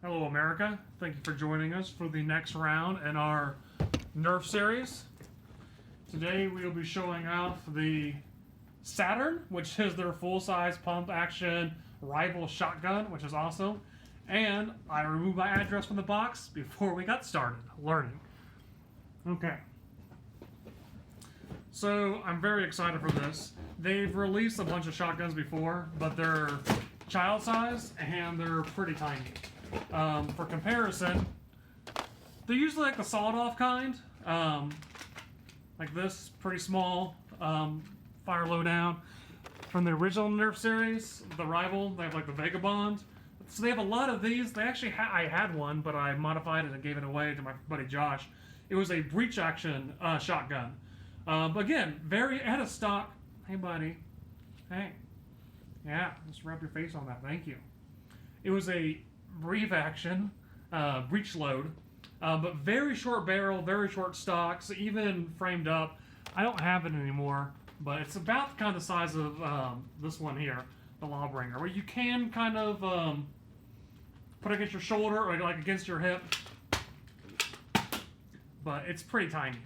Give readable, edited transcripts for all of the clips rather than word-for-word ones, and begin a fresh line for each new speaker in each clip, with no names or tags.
Hello, America. Thank you for joining us for the next round in our Nerf series. Today we will be showing off the Saturn, which is their full-size pump-action rival shotgun, which is awesome. And I removed my address from the box before we got started learning. Okay. So I'm very excited for this. They've released a bunch of shotguns before, but they're child size and they're pretty tiny. For comparison, they're usually like the sawed-off kind, like this, pretty small, fire low down. From the original Nerf series, the rival, they have like the Vagabond. So they have a lot of these. They actually, I had one, but I modified it and gave it away to my buddy Josh. It was a breech action shotgun. But again, it had a stock. Hey, buddy. Hey. Yeah, just rub your face on that. Thank you. It was a breech action, breech load, but very short barrel, very short stock, so even framed up. I don't have it anymore, but it's about kind of the size of this one here, the Lawbringer, where you can kind of put it against your shoulder or like against your hip, but it's pretty tiny.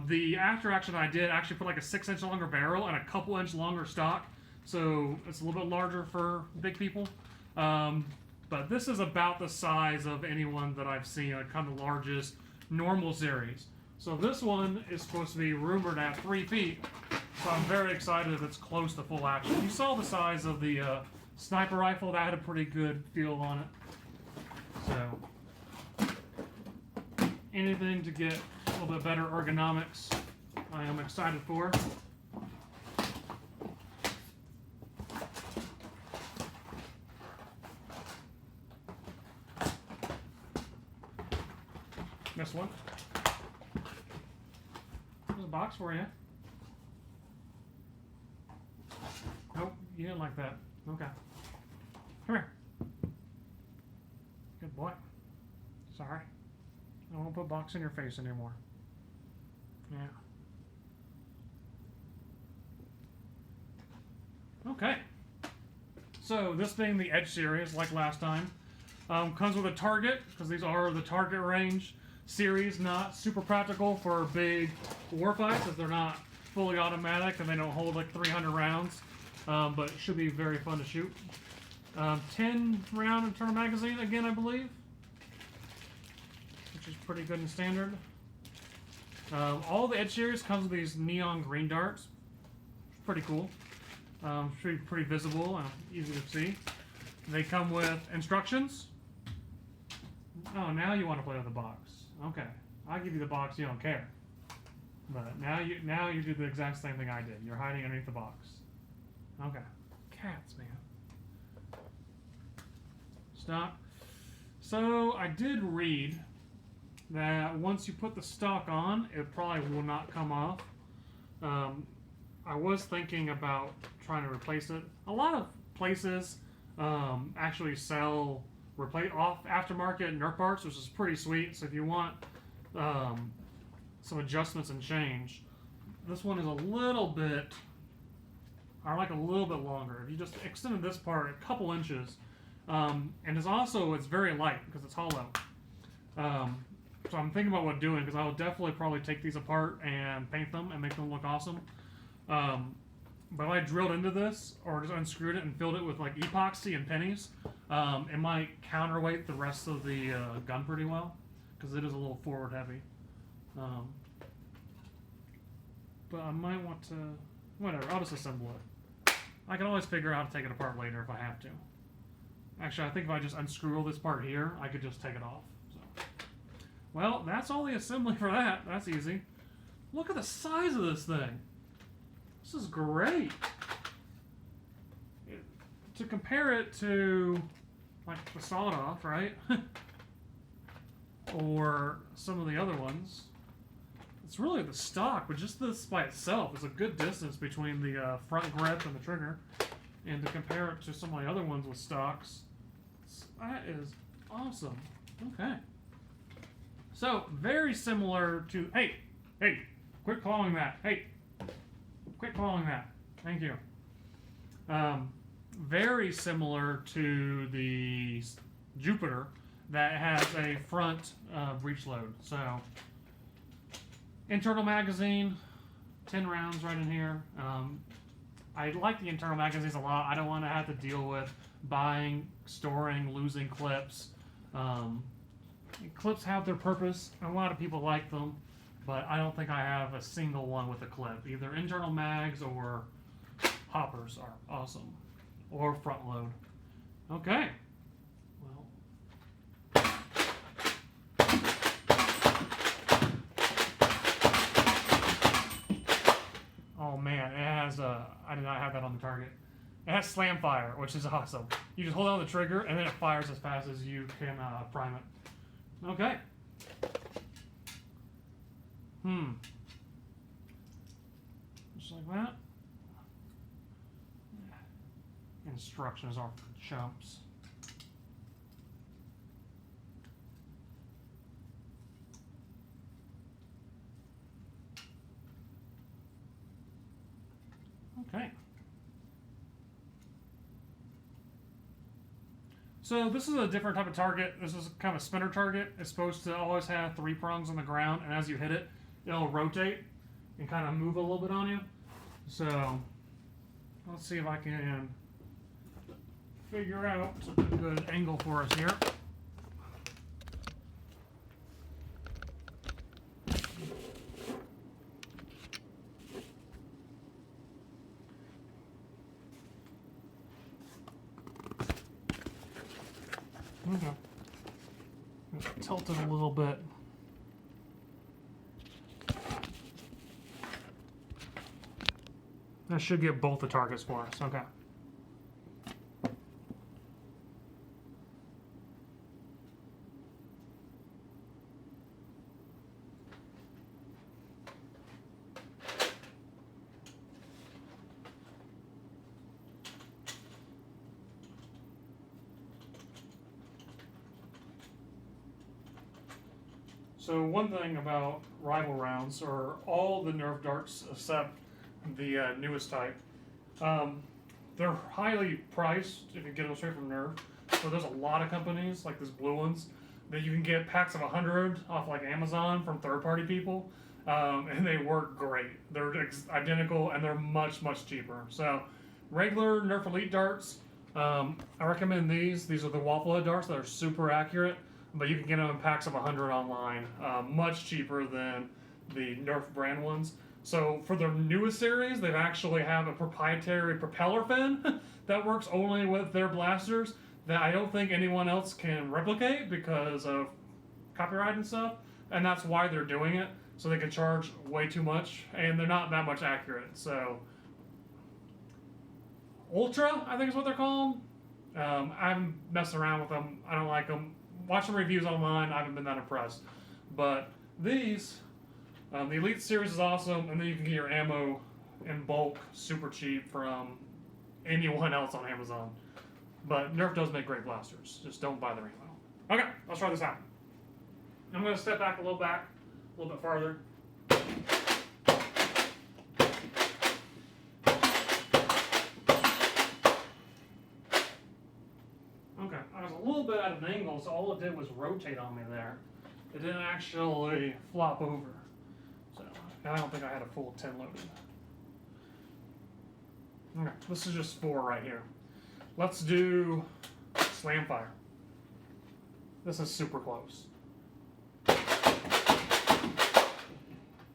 The after action I did actually put like a 6-inch longer barrel and a couple inch longer stock, so it's a little bit larger for big people. But this is about the size of anyone that I've seen, like kind of the largest normal series. So this one is supposed to be rumored at 3 feet, so I'm very excited if it's close to full action. You saw the size of the sniper rifle, that had a pretty good feel on it. So, anything to get a little bit better ergonomics, I am excited for. This one. There's a box for you. Nope, you didn't like that. Okay. Come here. Good boy. Sorry. I won't put box in your face anymore. Yeah. Okay. So, this being the Edge series, like last time, comes with a target, because these are the target range series, not super practical for big war fights, as they're not fully automatic and they don't hold like 300 rounds, but it should be very fun to shoot. 10 round internal magazine again, I believe, which is pretty good and standard. All the Edge series comes with these neon green darts. Pretty cool. Should be pretty visible and easy to see. They come with instructions. Oh, now you want to play with the box. Okay, I'll give you the box. You don't care. But now you do the exact same thing I did. You're hiding underneath the box. Okay, cats, man. Stop. So I did read that once you put the stock on, it probably will not come off. I was thinking about trying to replace it. A lot of places actually sell off aftermarket Nerf parts, which is pretty sweet. So if you want some adjustments and change, this one is a little bit, I like a little bit longer. If you just extended this part a couple inches, and it's very light because it's hollow. So I'm thinking about what doing, because I will definitely probably take these apart and paint them and make them look awesome. But if I drilled into this or just unscrewed it and filled it with like epoxy and pennies, it might counterweight the rest of the gun pretty well, because it is a little forward heavy. But I might want to, whatever, I'll just assemble it. I can always figure out how to take it apart later if I have to. Actually, I think if I just unscrew this part here, I could just take it off. So, well, that's all the assembly for that. That's easy. Look at the size of this thing. This is great. To compare it to like the sawed-off, right? Or some of the other ones, it's really the stock, but just this by itself is a good distance between the front grip and the trigger. And to compare it to some of the other ones with stocks, that is awesome. Okay. So, very similar to, hey, quit calling that. Hey, quit calling that. Thank you. Very similar to the Jupiter. that has a front breech load. So, internal magazine, 10 rounds right in here. I like the internal magazines a lot. I don't want to have to deal with buying, storing, losing clips. Clips have their purpose. A lot of people like them, but I don't think I have a single one with a clip. Either internal mags or hoppers are awesome, or front load. Okay. Well. Oh man, it has I did not have that on the target. It has slam fire, which is awesome. You just hold on the trigger and then it fires as fast as you can prime it. Okay. Just like that. Instructions are for chumps. Okay. So this is a different type of target. This is kind of a spinner target. It's supposed to always have 3 prongs on the ground, and as you hit it, it'll rotate and kind of move a little bit on you. So let's see if I can figure out a good angle for us here. Okay. Tilt it a little bit. That should get both the targets for us. Okay. So one thing about rival rounds, or all the Nerf darts except the newest type, they're highly priced if you get them straight from Nerf. So there's a lot of companies, like these blue ones, that you can get packs of 100 off like Amazon from third-party people, and they work great. They're identical and they're much, much cheaper. So regular Nerf Elite darts, I recommend these. These are the waffle head darts that are super accurate, but you can get them in packs of 100 online, much cheaper than the Nerf brand ones. So for their newest series, they actually have a proprietary propeller fin that works only with their blasters that I don't think anyone else can replicate because of copyright and stuff, and that's why they're doing it, so they can charge way too much, and they're not that much accurate. So Ultra, I think is what they're called. I haven't messed around with them. I don't like them. Watching reviews online, I haven't been that impressed. But these, the Elite series is awesome, and then you can get your ammo in bulk super cheap from anyone else on Amazon. But Nerf does make great blasters. Just don't buy their ammo. Okay, let's try this out. I'm going to step back a little bit farther. Okay, I was a little bit out of an angle, so all it did was rotate on me there. It didn't actually flop over. So I don't think I had a full 10 loaded. Okay, this is just 4 right here. Let's do slam fire. This is super close.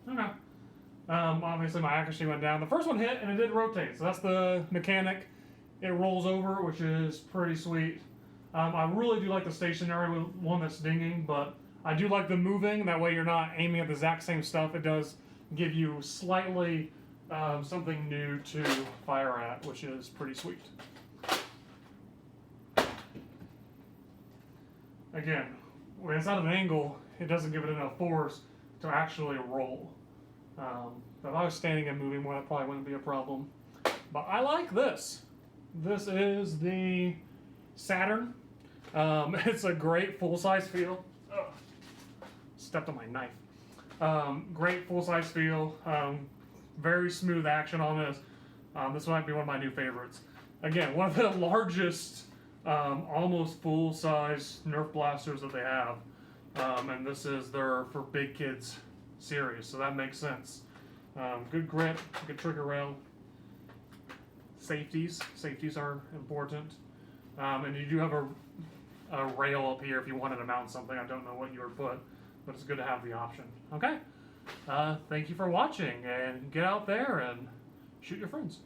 Okay. Obviously my accuracy went down. The first one hit and it did rotate, so that's the mechanic. It rolls over, which is pretty sweet. I really do like the stationary one that's dinging, but I do like the moving. That way you're not aiming at the exact same stuff. It does give you slightly something new to fire at, which is pretty sweet. Again, when it's at an angle, it doesn't give it enough force to actually roll. If I was standing and moving more, that probably wouldn't be a problem. But I like this. This is the Saturn. It's a great full-size feel. Ugh. Stepped on my knife. Great full-size feel. Very smooth action on this. This might be one of my new favorites. Again, one of the largest almost full-size Nerf blasters that they have. And this is their for big kids series, so that makes sense. Good grip, good trigger rail. Safeties are important. And you do have a rail up here if you wanted to mount something. I don't know what you would put, but it's good to have the option. Okay, thank you for watching, and get out there and shoot your friends.